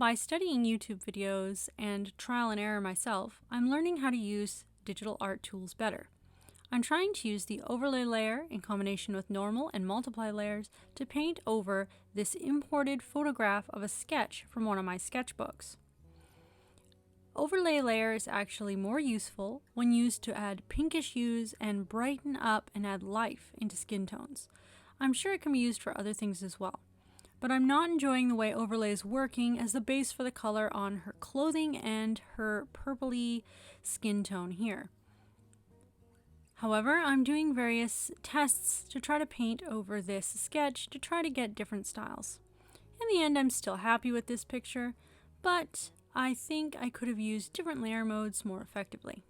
By studying YouTube videos and trial and error myself, I'm learning how to use digital art tools better. I'm trying to use the overlay layer in combination with normal and multiply layers to paint over this imported photograph of a sketch from one of my sketchbooks. Overlay layer is actually more useful when used to add pinkish hues and brighten up and add life into skin tones. I'm sure it can be used for other things as well, but I'm not enjoying the way overlay is working as the base for the color on her clothing and her purpley skin tone here. However, I'm doing various tests to try to paint over this sketch to try to get different styles. In the end, I'm still happy with this picture, but I think I could have used different layer modes more effectively.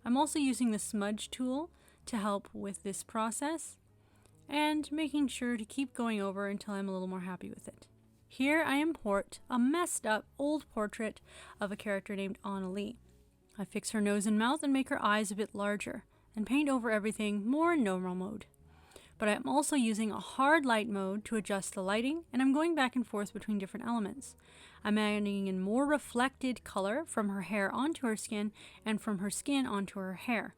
I'm also using the smudge tool to help with this process and making sure to keep going over until I'm a little more happy with it. Here I import a messed up old portrait of a character named Annalie. I fix her nose and mouth and make her eyes a bit larger and paint over everything more in normal mode. But I'm also using a hard light mode to adjust the lighting, and I'm going back and forth between different elements. I'm adding in more reflected color from her hair onto her skin and from her skin onto her hair.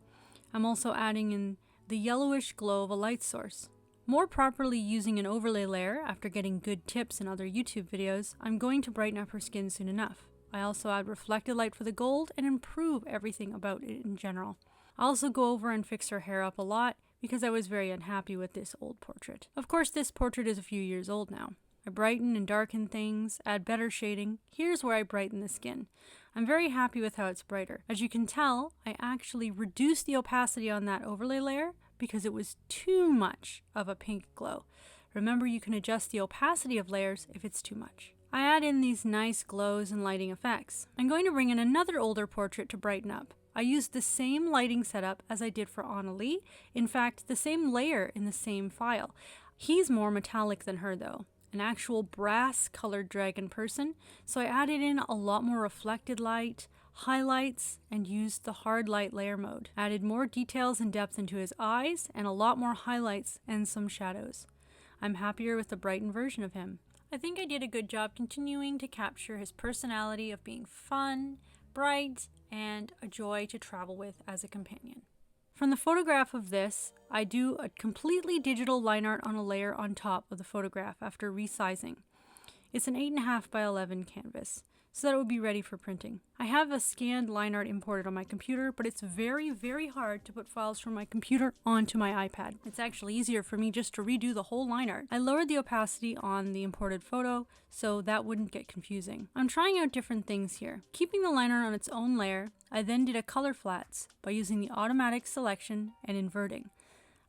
I'm also adding in the yellowish glow of a light source. More properly using an overlay layer after getting good tips in other YouTube videos, I'm going to brighten up her skin soon enough. I also add reflected light for the gold and improve everything about it in general. I also go over and fix her hair up a lot because I was very unhappy with this old portrait. Of course, this portrait is a few years old now. I brighten and darken things, add better shading. Here's where I brighten the skin. I'm very happy with how it's brighter. As you can tell, I actually reduced the opacity on that overlay layer because it was too much of a pink glow. Remember, you can adjust the opacity of layers if it's too much. I add in these nice glows and lighting effects. I'm going to bring in another older portrait to brighten up. I used the same lighting setup as I did for Annalie. In fact, the same layer in the same file. He's more metallic than her though, an actual brass colored dragon person, so I added in a lot more reflected light, highlights, and used the hard light layer mode. Added more details and depth into his eyes, and a lot more highlights and some shadows. I'm happier with the brightened version of him. I think I did a good job continuing to capture his personality of being fun, bright, and a joy to travel with as a companion. From the photograph of this, I do a completely digital line art on a layer on top of the photograph after resizing. It's an 8.5 by 11 canvas, so that it would be ready for printing. I have a scanned line art imported on my computer, but it's very, very hard to put files from my computer onto my iPad. It's actually easier for me just to redo the whole line art. I lowered the opacity on the imported photo, so that wouldn't get confusing. I'm trying out different things here. Keeping the line art on its own layer, I then did a color flats by using the automatic selection and inverting.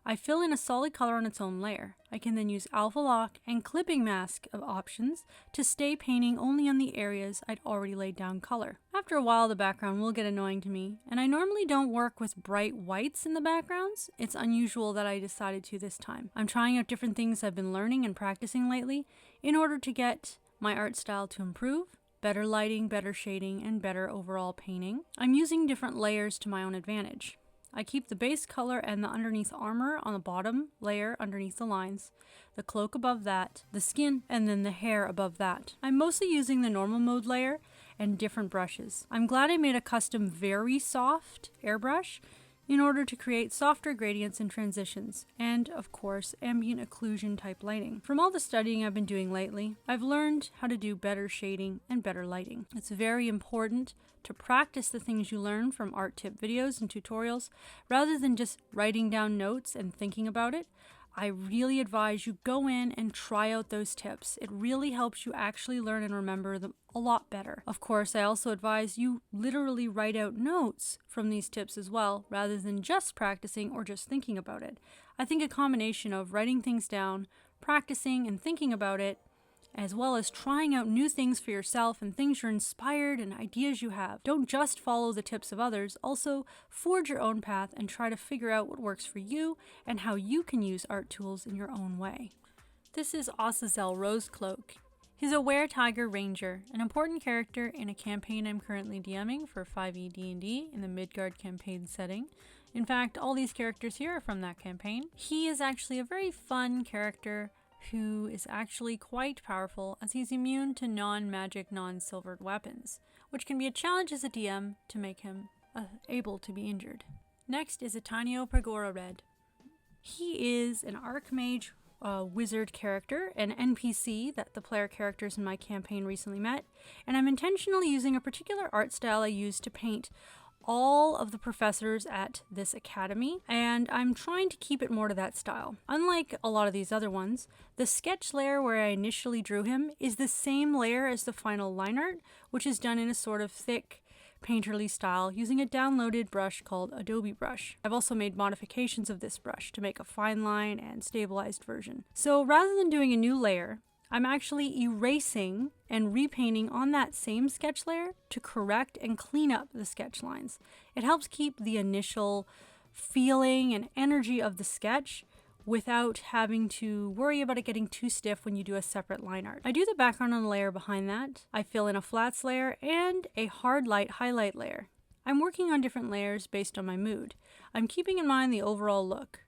I fill in a solid color on its own layer. I can then use alpha lock and clipping mask of options to stay painting only on the areas I'd already laid down color. After a while, the background will get annoying to me, and I normally don't work with bright whites in the backgrounds. It's unusual that I decided to this time. I'm trying out different things I've been learning and practicing lately in order to get my art style to improve. Better lighting, better shading, and better overall painting. I'm using different layers to my own advantage. I keep the base color and the underneath armor on the bottom layer underneath the lines, the cloak above that, the skin, and then the hair above that. I'm mostly using the normal mode layer and different brushes. I'm glad I made a custom very soft airbrush in order to create softer gradients and transitions, and of course ambient occlusion type lighting. From all the studying I've been doing lately, I've learned how to do better shading and better lighting. It's very important to practice the things you learn from art tip videos and tutorials rather than just writing down notes and thinking about it. I really advise you go in and try out those tips. It really helps you actually learn and remember them a lot better. Of course, I also advise you literally write out notes from these tips as well, rather than just practicing or just thinking about it. I think a combination of writing things down, practicing and thinking about it, as well as trying out new things for yourself and things you're inspired and ideas you have. Don't just follow the tips of others, also forge your own path and try to figure out what works for you and how you can use art tools in your own way. This is Azazel Rosecloak. He's a Were-Tiger Ranger, an important character in a campaign I'm currently DMing for 5e D&D in the Midgard campaign setting. In fact, all these characters here are from that campaign. He is actually a very fun character, who is actually quite powerful as he's immune to non-magic, non-silvered weapons, which can be a challenge as a DM to make him able to be injured. Next is Garageband. He is an Archmage wizard character, an NPC that the player characters in my campaign recently met, and I'm intentionally using a particular art style I used to paint all of the professors at this academy, and I'm trying to keep it more to that style. Unlike a lot of these other ones, the sketch layer where I initially drew him is the same layer as the final line art, which is done in a sort of thick, painterly style using a downloaded brush called Adobe Brush. I've also made modifications of this brush to make a fine line and stabilized version. So rather than doing a new layer, I'm actually erasing and repainting on that same sketch layer to correct and clean up the sketch lines. It helps keep the initial feeling and energy of the sketch without having to worry about it getting too stiff when you do a separate line art. I do the background on the layer behind that. I fill in a flats layer and a hard light highlight layer. I'm working on different layers based on my mood. I'm keeping in mind the overall look.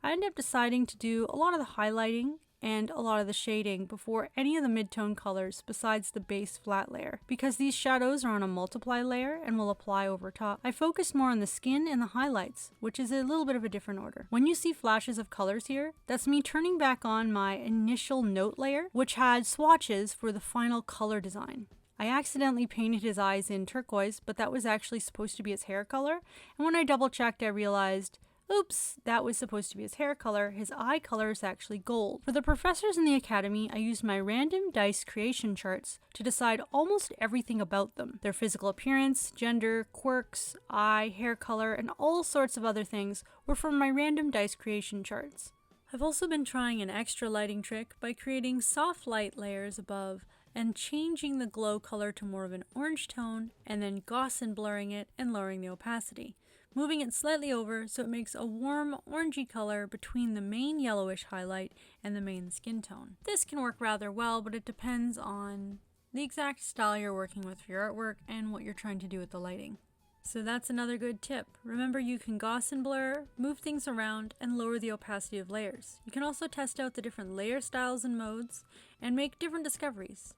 I end up deciding to do a lot of the highlighting and a lot of the shading before any of the mid-tone colors besides the base flat layer. Because these shadows are on a multiply layer and will apply over top, I focused more on the skin and the highlights, which is a little bit of a different order. When you see flashes of colors here, that's me turning back on my initial note layer, which had swatches for the final color design. I accidentally painted his eyes in turquoise, but that was actually supposed to be his hair color, and when I double checked I realized, oops, that was supposed to be his hair color. His eye color is actually gold. For the professors in the academy, I used my random dice creation charts to decide almost everything about them. Their physical appearance, gender, quirks, eye, hair color, and all sorts of other things were from my random dice creation charts. I've also been trying an extra lighting trick by creating soft light layers above and changing the glow color to more of an orange tone and then Gaussian blurring it and lowering the opacity, moving it slightly over so it makes a warm orangey color between the main yellowish highlight and the main skin tone. This can work rather well, but it depends on the exact style you're working with for your artwork and what you're trying to do with the lighting. So that's another good tip. Remember, you can Gaussian blur, move things around, and lower the opacity of layers. You can also test out the different layer styles and modes and make different discoveries.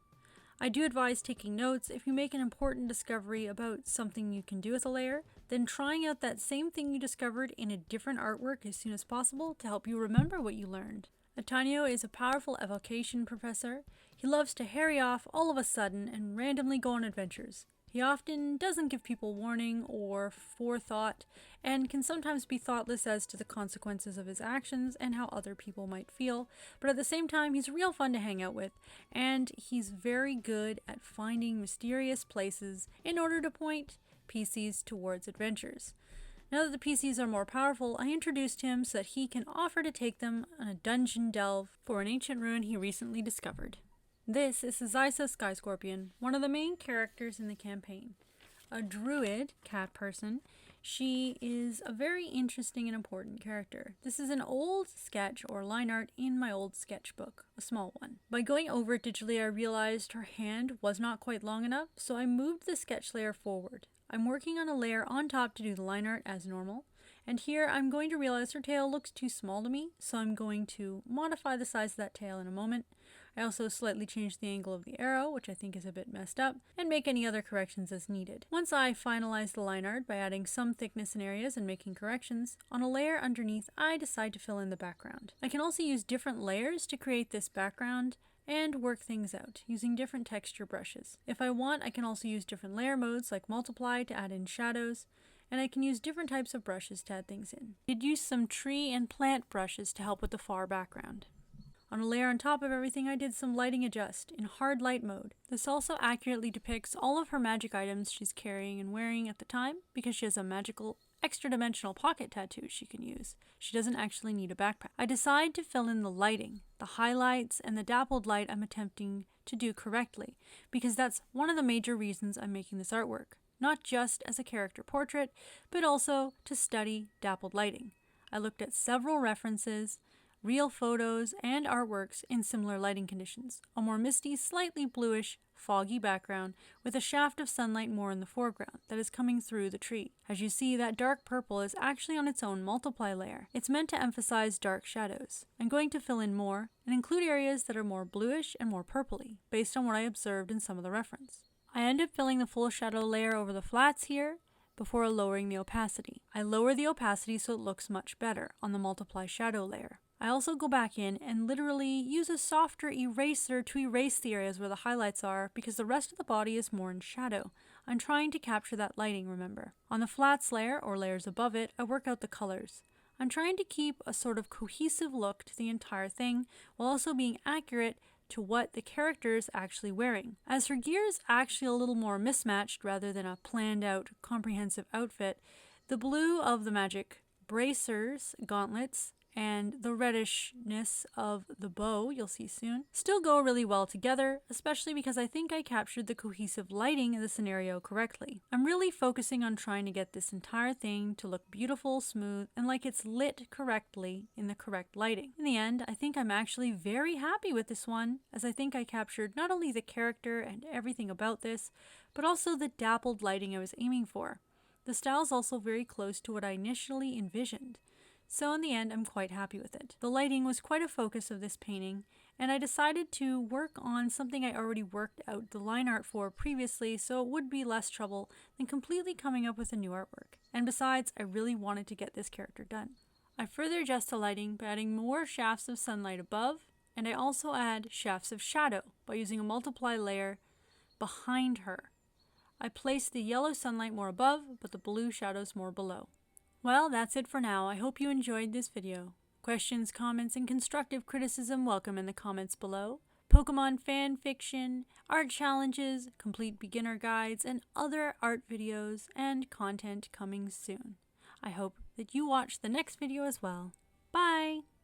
I do advise taking notes. If you make an important discovery about something you can do with a layer, then trying out that same thing you discovered in a different artwork as soon as possible to help you remember what you learned. Atanio is a powerful evocation professor. He loves to harry off all of a sudden and randomly go on adventures. He often doesn't give people warning or forethought and can sometimes be thoughtless as to the consequences of his actions and how other people might feel, but at the same time he's real fun to hang out with, and he's very good at finding mysterious places in order to point PCs towards adventures. Now that the PCs are more powerful, I introduced him so that he can offer to take them on a dungeon delve for an ancient ruin he recently discovered. This is Zysa Sky Scorpion, one of the main characters in the campaign. A druid cat person, she is a very interesting and important character. This is an old sketch or line art in my old sketchbook, a small one. By going over it digitally, I realized her hand was not quite long enough, so I moved the sketch layer forward. I'm working on a layer on top to do the line art as normal, and here I'm going to realize her tail looks too small to me, so I'm going to modify the size of that tail in a moment. I also slightly changed the angle of the arrow, which I think is a bit messed up, and make any other corrections as needed. Once I finalize the line art by adding some thickness in areas and making corrections, on a layer underneath I decide to fill in the background. I can also use different layers to create this background and work things out using different texture brushes. If I want, I can also use different layer modes like multiply to add in shadows, and I can use different types of brushes to add things in. I did use some tree and plant brushes to help with the far background. On a layer on top of everything, I did some lighting adjust in hard light mode. This also accurately depicts all of her magic items she's carrying and wearing at the time because she has a magical extra dimensional pocket tattoo she can use. She doesn't actually need a backpack. I decide to fill in the lighting, the highlights, and the dappled light I'm attempting to do correctly because that's one of the major reasons I'm making this artwork. Not just as a character portrait, but also to study dappled lighting. I looked at several references real photos, and artworks in similar lighting conditions. A more misty, slightly bluish, foggy background with a shaft of sunlight more in the foreground that is coming through the tree. As you see, that dark purple is actually on its own multiply layer. It's meant to emphasize dark shadows. I'm going to fill in more and include areas that are more bluish and more purpley, based on what I observed in some of the reference. I end up filling the full shadow layer over the flats here before lowering the opacity. I lower the opacity so it looks much better on the multiply shadow layer. I also go back in and literally use a softer eraser to erase the areas where the highlights are because the rest of the body is more in shadow. I'm trying to capture that lighting, remember. On the flats layer, or layers above it, I work out the colors. I'm trying to keep a sort of cohesive look to the entire thing while also being accurate to what the character is actually wearing. As her gear is actually a little more mismatched rather than a planned out comprehensive outfit, the blue of the magic bracers, gauntlets, and the reddishness of the bow, you'll see soon, still go really well together, especially because I think I captured the cohesive lighting in the scenario correctly. I'm really focusing on trying to get this entire thing to look beautiful, smooth, and like it's lit correctly in the correct lighting. In the end, I think I'm actually very happy with this one, as I think I captured not only the character and everything about this, but also the dappled lighting I was aiming for. The style is also very close to what I initially envisioned. So in the end, I'm quite happy with it. The lighting was quite a focus of this painting, and I decided to work on something I already worked out the line art for previously, so it would be less trouble than completely coming up with a new artwork. And besides, I really wanted to get this character done. I further adjust the lighting by adding more shafts of sunlight above, and I also add shafts of shadow by using a multiply layer behind her. I place the yellow sunlight more above, but the blue shadows more below. Well, that's it for now. I hope you enjoyed this video. Questions, comments, and constructive criticism welcome in the comments below. Pokemon fan fiction, art challenges, complete beginner guides, and other art videos and content coming soon. I hope that you watch the next video as well. Bye!